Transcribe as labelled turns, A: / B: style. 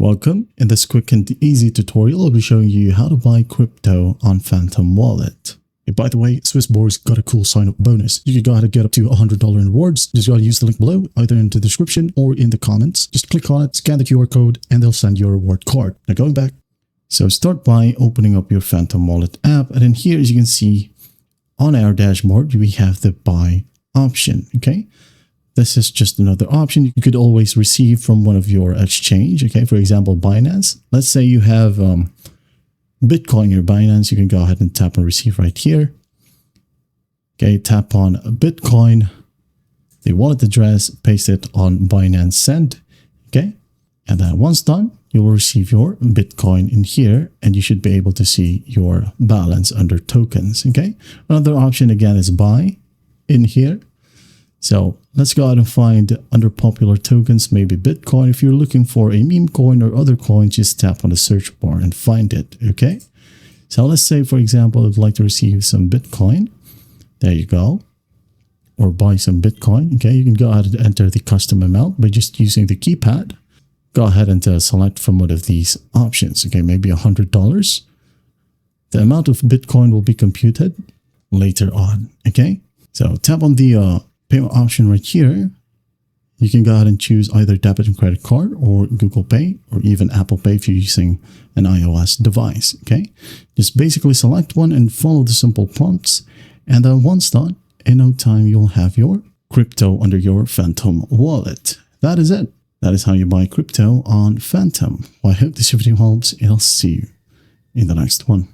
A: Welcome. In this quick and easy tutorial, I'll be showing you how to buy crypto on Phantom Wallet. Hey, by the way, Swissborg's got a cool sign-up bonus. You can go ahead and get up to $100 in rewards. Just gotta use the link below, either in the description or in the comments. Just click on it, scan the QR code, and they'll send you a reward card. Now going back. So start by opening up your Phantom Wallet app, and then here, as you can see, on our dashboard, we have the buy option, okay? This is just another option you could always receive from one of your exchange, okay? For example, Binance. Let's say you have Bitcoin in your Binance. You can go ahead and tap on receive right here. Okay, tap on Bitcoin, the wallet address, paste it on Binance Send, okay? And then once done, you will receive your Bitcoin in here, and you should be able to see your balance under tokens, okay? Another option again is buy in here. So let's go ahead and find under popular tokens, maybe Bitcoin. If you're looking for a meme coin or other coins, just tap on the search bar and find it, okay? So let's say, for example, I'd like to receive some Bitcoin. There you go. Or buy some Bitcoin, okay? You can go ahead and enter the custom amount by just using the keypad. Go ahead and select from one of these options, okay? Maybe $100. The amount of Bitcoin will be computed later on, okay? So tap on the payment option right here. You can go ahead and choose either debit and credit card or Google Pay or even Apple Pay if you're using an iOS device, okay? Just basically select one and follow the simple prompts. And then once done, in no time, you'll have your crypto under your Phantom wallet. That is it. That is how you buy crypto on Phantom. Well, I hope this video helps, and I'll see you in the next one.